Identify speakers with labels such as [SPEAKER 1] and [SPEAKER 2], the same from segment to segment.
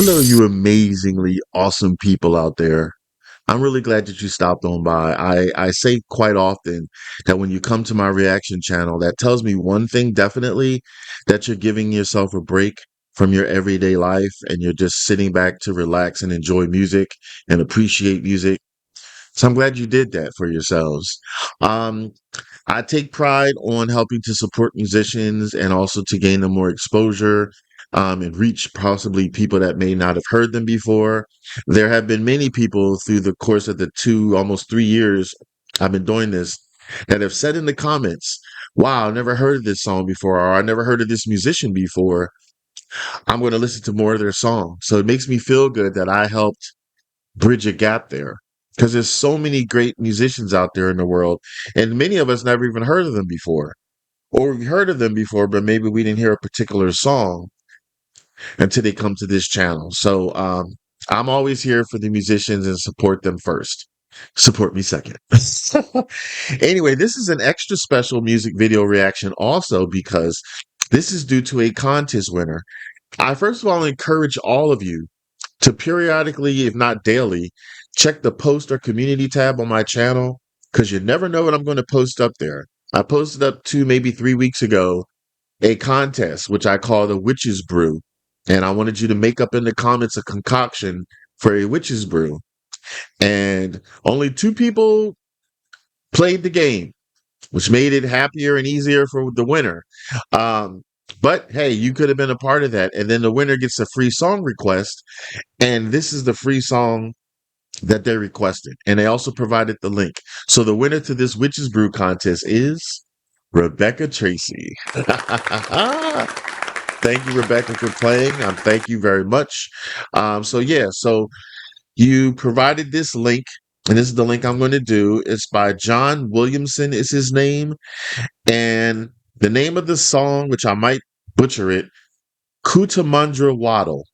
[SPEAKER 1] Hello, you amazingly awesome people out there. I'm really glad that you stopped on by. I say quite often that when you come to my reaction channel, that tells me one thing definitely that you're giving yourself a break from your everyday life and you're just sitting back to relax and enjoy music and appreciate music. So I'm glad you did that for yourselves. Um, I take pride on helping to support musicians and also to gain them more exposure and reach possibly people that may not have heard them before. There have been many people through the course of the almost 3 years I've been doing this that have said in the comments, wow, I never heard of this song before, or I never heard of this musician before. I'm going to listen to more of their songs. So it makes me feel good that I helped bridge a gap there because there's so many great musicians out there in the world, and many of us never even heard of them before, or we've heard of them before, but maybe we didn't hear a particular song until they come to this channel. So I'm always here for the musicians and support them first. Support me second. Anyway, this is an extra special music video reaction also because this is due to a contest winner. I first of all encourage all of you to periodically, if not daily, check the post or community tab on my channel because you never know what I'm going to post up there. I posted up maybe 3 weeks ago, a contest, which I call the Witch's Brew. And I wanted you to make up in the comments a concoction for a witch's brew. And only two people played the game, which made it happier and easier for the winner. Um, but hey, you could have been a part of that. And then the winner gets a free song request. And this is the free song that they requested. And they also provided the link. So the winner to this Witch's Brew contest is Rebecca Tracy. Thank you, Rebecca, for playing. Thank you very much. So you provided this link, and this is the link I'm going to do. It's by John Williamson, is his name. And the name of the song, which I might butcher it, Cootamundra Wattle.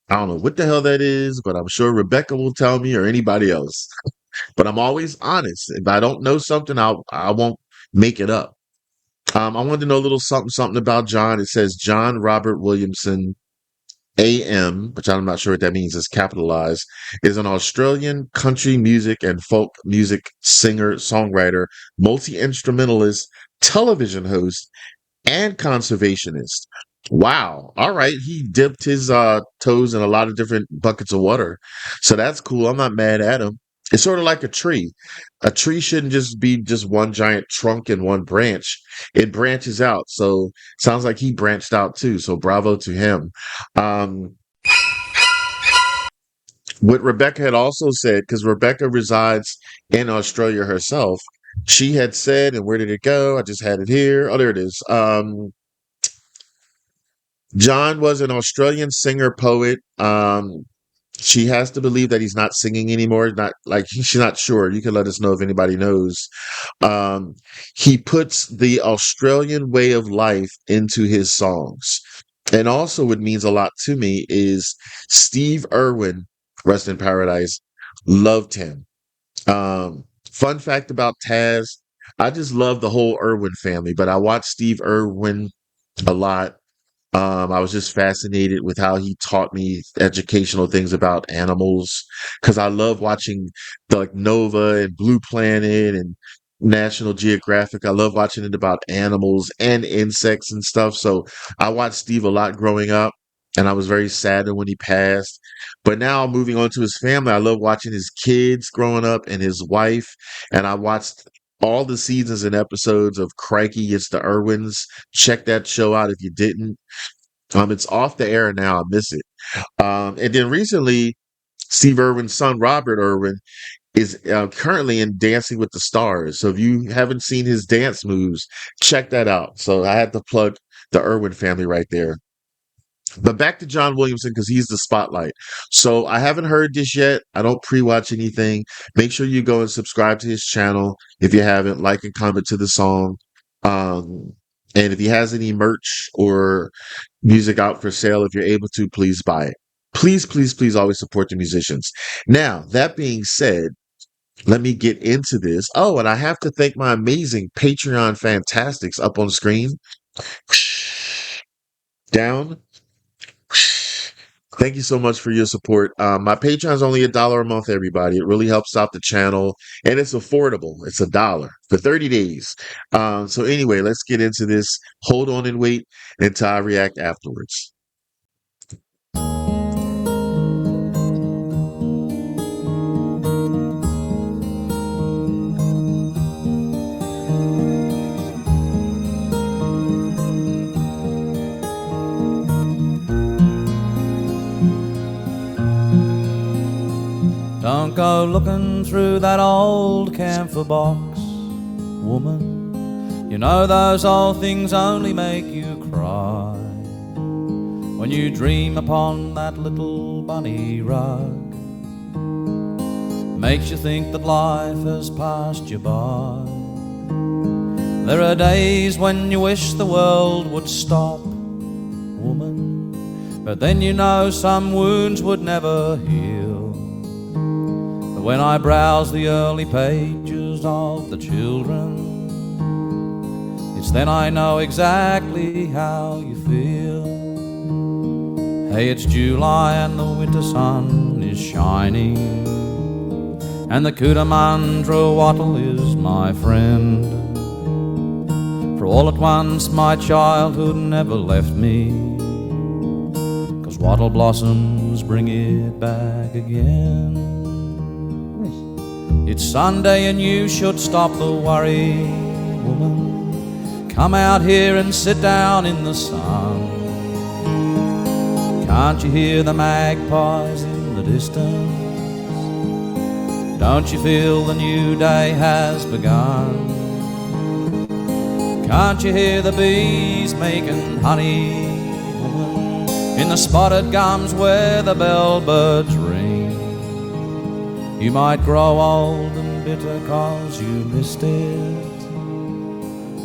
[SPEAKER 1] I don't know what the hell that is, but I'm sure Rebecca will tell me or anybody else. But I'm always honest. If I don't know something, I won't make it up. I wanted to know a little something about John. It says John Robert Williamson, AM, which I'm not sure what that means, is capitalized, is an Australian country music and folk music singer, songwriter, multi-instrumentalist, television host, and conservationist. Wow. All right. He dipped his toes in a lot of different buckets of water. So that's cool. I'm not mad at him. It's sort of like a tree. A tree shouldn't just be just one giant trunk and one branch. It branches out. So sounds like he branched out too. So bravo to him. Um, what Rebecca had also said, because Rebecca resides in Australia herself, she had said, and where did it go? I just had it here. Oh, there it is. John was an Australian singer poet. She has to believe that he's not singing anymore. Not like she's not sure. You can let us know if anybody knows. Um, he puts the Australian way of life into his songs. And also, what means a lot to me is Steve Irwin, rest in paradise, loved him. Fun fact about Tazzz, I just love the whole Irwin family, but I watched Steve Irwin a lot. I was just fascinated with how he taught me educational things about animals because I love watching the like Nova and Blue Planet and National Geographic. I love watching it about animals and insects and stuff. So I watched Steve a lot growing up, and I was very saddened when he passed. But now moving on to his family, I love watching his kids growing up and his wife. And I watched all the seasons and episodes of Crikey, It's the Irwins. Check that show out if you didn't. It's off the air now. I miss it. And then recently, Steve Irwin's son, Robert Irwin, is currently in Dancing with the Stars. So if you haven't seen his dance moves, check that out. So I had to plug the Irwin family right there. But back to John Williamson because he's the spotlight. So I haven't heard this yet. I don't pre-watch anything. Make sure you go and subscribe to his channel if you haven't. Like and comment to the song. Um, and if he has any merch or music out for sale, if you're able to, please buy it. Please, please, please always support the musicians. Now, that being said, let me get into this. Oh, and I have to thank my amazing Patreon fantastics up on screen. Down. Thank you so much for your support. My Patreon's only $1 a month, everybody. It really helps out the channel, and it's affordable. It's $1 for 30 days. So anyway, let's get into this. Hold on and wait until I react afterwards.
[SPEAKER 2] Don't go looking through that old camphor box, woman. You know those old things only make you cry. When you dream upon that little bunny rug, makes you think that life has passed you by. There are days when you wish the world would stop, woman, but then you know some wounds would never heal. When I browse the early pages of the children, it's then I know exactly how you feel. Hey, it's July and the winter sun is shining, and the Cootamundra Wattle is my friend. For all at once my childhood never left me, 'cause wattle blossoms bring it back again. It's Sunday and you should stop the worry, woman. Come out here and sit down in the sun. Can't you hear the magpies in the distance? Don't you feel the new day has begun? Can't you hear the bees making honey, woman, in the spotted gums where the bellbirds ring? You might grow old and bitter 'cause you missed it.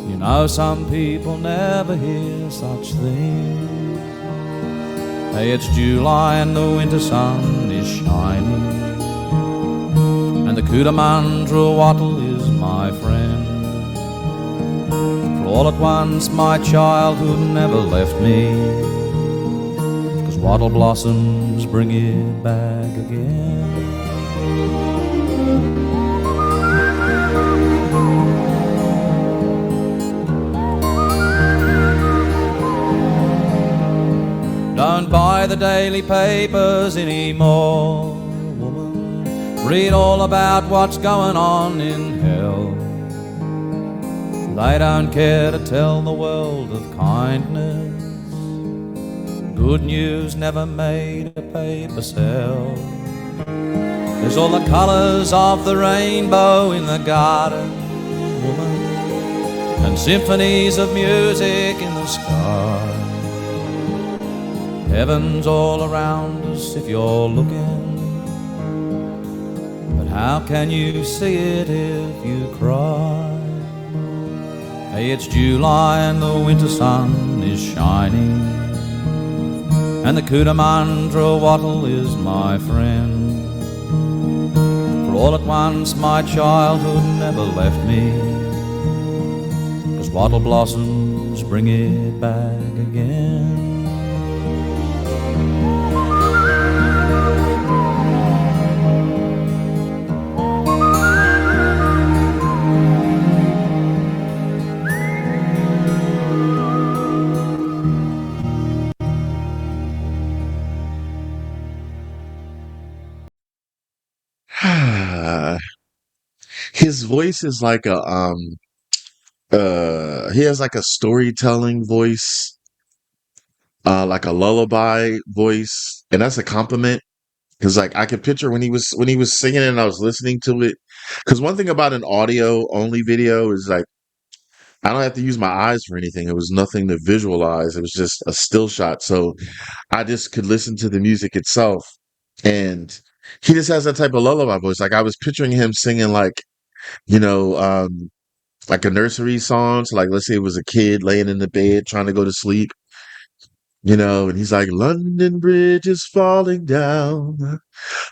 [SPEAKER 2] You know some people never hear such things. Hey, it's July and the winter sun is shining, and the Cootamundra Wattle is my friend. For all at once my childhood never left me, 'cause wattle blossoms bring it back again. Don't buy the daily papers anymore, woman. Read all about what's going on in hell. They don't care to tell the world of kindness. Good news never made a paper sell. There's all the colours of the rainbow in the garden, woman, and symphonies of music in the sky. Heaven's all around us if you're looking, but how can you see it if you cry? Hey, it's July and the winter sun is shining, and the Cootamundra Wattle is my friend. For all at once my childhood never left me, 'cause wattle blossoms bring it back again.
[SPEAKER 1] His voice is like a he has like a storytelling voice, like a lullaby voice, and that's a compliment. Because like I could picture when he was singing and I was listening to it. Because one thing about an audio only video is like I don't have to use my eyes for anything. It was nothing to visualize. It was just a still shot. So I just could listen to the music itself. And he just has that type of lullaby voice. Like I was picturing him singing you know, like a nursery song. So like let's say it was a kid laying in the bed trying to go to sleep, and he's like, London Bridge is falling down.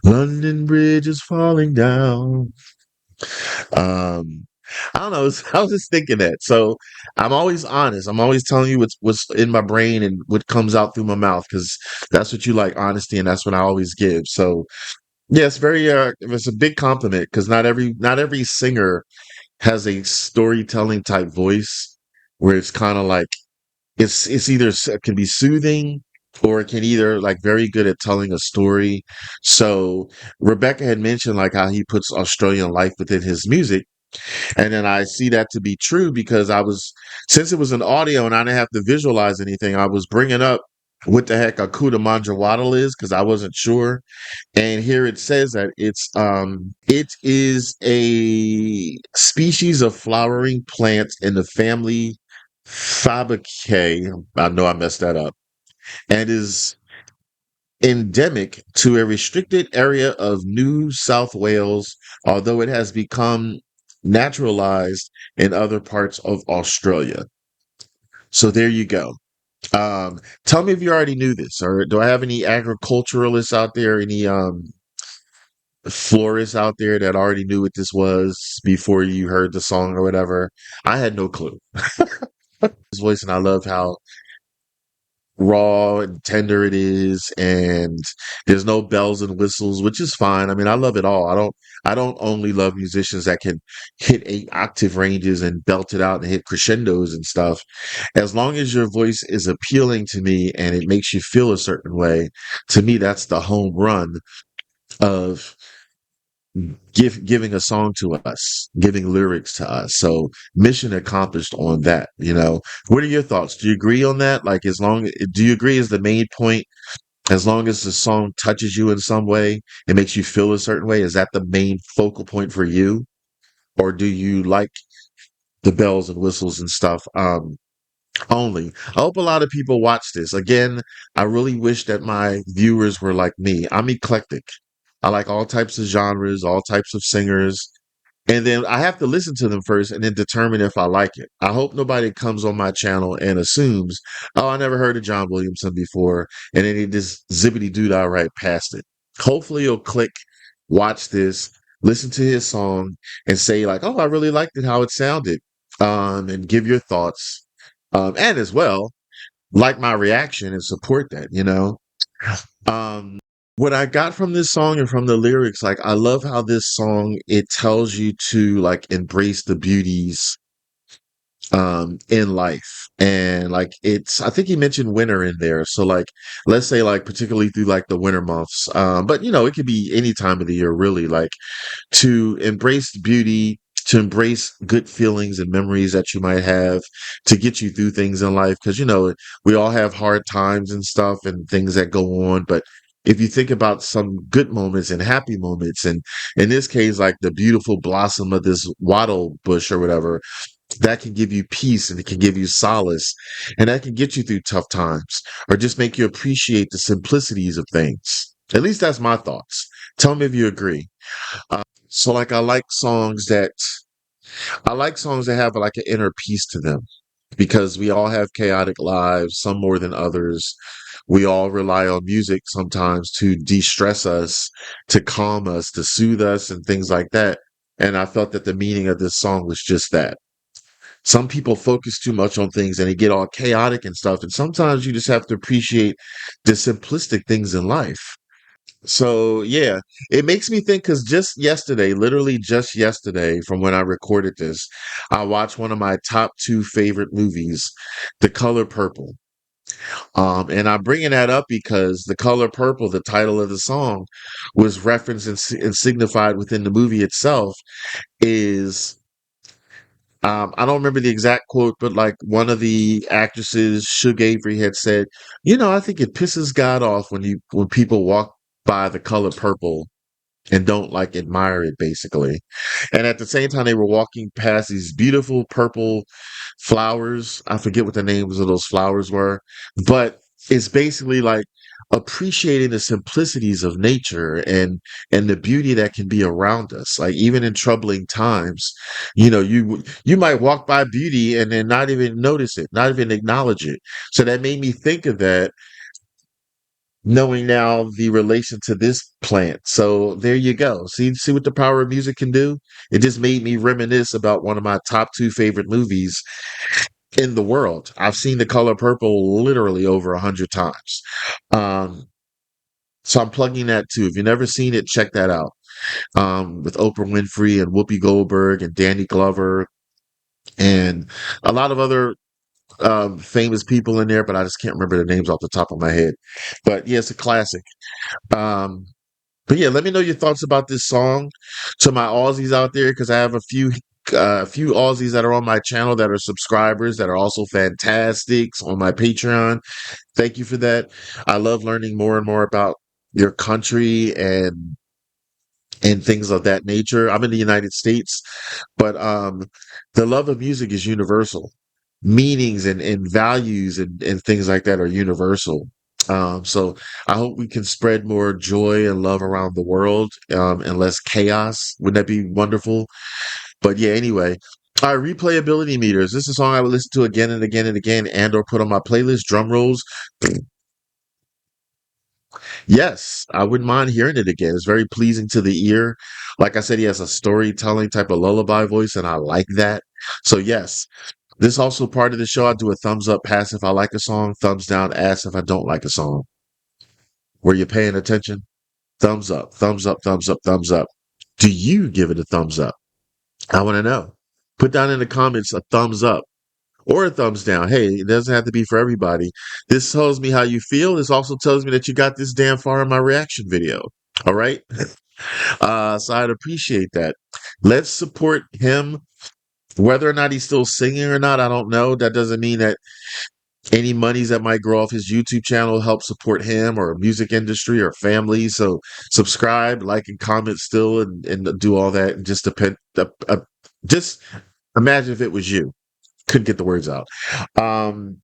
[SPEAKER 1] London Bridge is falling down. I don't know. I was just thinking that. So I'm always honest. I'm always telling you what's in my brain and what comes out through my mouth because that's what you like, honesty, and that's what I always give. So yeah, it's very it's a big compliment because not every singer has a storytelling type voice where it's kind of like it's either it can be soothing or it can either like very good at telling a story. So Rebecca had mentioned like how he puts Australian life within his music. And then I see that to be true because since it was an audio and I didn't have to visualize anything, I was bringing up what the heck a Cootamundra Wattle is because I wasn't sure. And here it says that it is a species of flowering plant in the family Fabaceae. I know I messed that up. And is endemic to a restricted area of New South Wales, although it has become naturalized in other parts of Australia. So there you go. Tell me if you already knew this, or do I have any agriculturalists out there, any florists out there that already knew what this was before you heard the song or whatever? I had no clue. His voice, and I love how raw and tender it is, and there's no bells and whistles, which is fine. I mean, I love it all. I don't only love musicians that can hit 8 octave ranges and belt it out and hit crescendos and stuff. As long as your voice is appealing to me and it makes you feel a certain way, to me that's the home run of giving a song to us, giving lyrics to us. So mission accomplished on that, you know. What are your thoughts? Do you agree on that? Like do you agree is the main point, as long as the song touches you in some way, it makes you feel a certain way, is that the main focal point for you? Or do you like the bells and whistles and stuff? Only. I hope a lot of people watch this. Again, I really wish that my viewers were like me. I'm eclectic. I like all types of genres, all types of singers. And then I have to listen to them first and then determine if I like it. I hope nobody comes on my channel and assumes, oh, I never heard of John Williamson before. And then they just zippity doo dah right past it. Hopefully you'll click, watch this, listen to his song and say like, oh, I really liked it, how it sounded. And give your thoughts. And as well, like my reaction and support that, you know? Um, what I got from this song and from the lyrics, like I love how this song it tells you to like embrace the beauties in life. And like I think he mentioned winter in there. So like let's say like particularly through like the winter months. But you know, it could be any time of the year really, like to embrace beauty, to embrace good feelings and memories that you might have to get you through things in life. Cause you know, we all have hard times and stuff and things that go on. But if you think about some good moments and happy moments, and in this case, like the beautiful blossom of this wattle bush or whatever, that can give you peace and it can give you solace and that can get you through tough times or just make you appreciate the simplicities of things. At least that's my thoughts. Tell me if you agree. So like I like songs that have like an inner peace to them because we all have chaotic lives, some more than others. We all rely on music sometimes to de-stress us, to calm us, to soothe us and things like that. And I felt that the meaning of this song was just that. Some people focus too much on things and they get all chaotic and stuff. And sometimes you just have to appreciate the simplistic things in life. So yeah, it makes me think because just yesterday, literally just yesterday from when I recorded this, I watched one of my top two favorite movies, The Color Purple. And I'm bringing that up because The Color Purple, the title of the song, was referenced and signified within the movie itself is I don't remember the exact quote, but like one of the actresses, Shug Avery, had said, "You know, I think it pisses God off when people walk by the color purple and don't like admire it, basically." And at the same time, they were walking past these beautiful purple flowers. I forget what the names of those flowers were, but it's basically like appreciating the simplicities of nature and the beauty that can be around us. Like even in troubling times, you know, you might walk by beauty and then not even notice it, not even acknowledge it. So that made me think of that knowing now the relation to this plant. So there you go. See what the power of music can do? It just made me reminisce about one of my top two favorite movies in the world. I've seen The Color Purple literally over 100 times. Um, so I'm plugging that too. If you've never seen it, check that out. With Oprah Winfrey and Whoopi Goldberg and Danny Glover and a lot of other famous people in there, but I just can't remember their names off the top of my head. But yeah, it's a classic. Um, but yeah, let me know your thoughts about this song. To my Aussies out there, because I have a few Aussies that are on my channel that are subscribers that are also fantastics on my Patreon. Thank you for that. I love learning more and more about your country and things of that nature. I'm in the United States, but the love of music is universal. Meanings and values and things like that are universal. So I hope we can spread more joy and love around the world, and less chaos. Wouldn't that be wonderful? But yeah, anyway. All right, replayability meters. This is a song I would listen to again and again and again and or put on my playlist. Drum rolls. Yes, I wouldn't mind hearing it again. It's very pleasing to the ear. Like I said, he has a storytelling type of lullaby voice, and I like that. So yes, this is also part of the show. I do a thumbs up pass if I like a song, thumbs down ass if I don't like a song. Were you paying attention? Thumbs up, thumbs up, thumbs up, thumbs up. Do you give it a thumbs up? I want to know. Put down in the comments a thumbs up or a thumbs down. Hey, it doesn't have to be for everybody. This tells me how you feel. This also tells me that you got this damn far in my reaction video. All right. So I'd appreciate that. Let's support him. Whether or not he's still singing or not, I don't know. That doesn't mean that any monies that might grow off his YouTube channel help support him or music industry or family. So subscribe, like, and comment still, and do all that. And just just imagine if it was you. Couldn't get the words out. Um,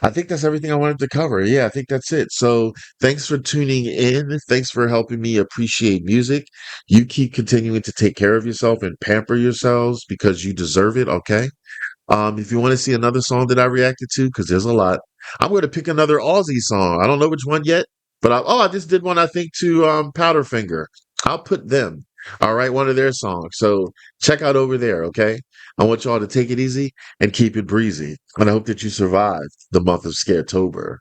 [SPEAKER 1] I think that's everything I wanted to cover. Yeah, I think that's it. So thanks for tuning in. Thanks for helping me appreciate music. You keep continuing to take care of yourself and pamper yourselves because you deserve it. Okay. If you want to see another song that I reacted to, because there's a lot, I'm going to pick another Aussie song. I don't know which one yet, but I just did one, I think, to Powderfinger. I'll put them. All right, one of their songs. So check out over there, okay? I want y'all to take it easy and keep it breezy. And I hope that you survive the month of Scaretober.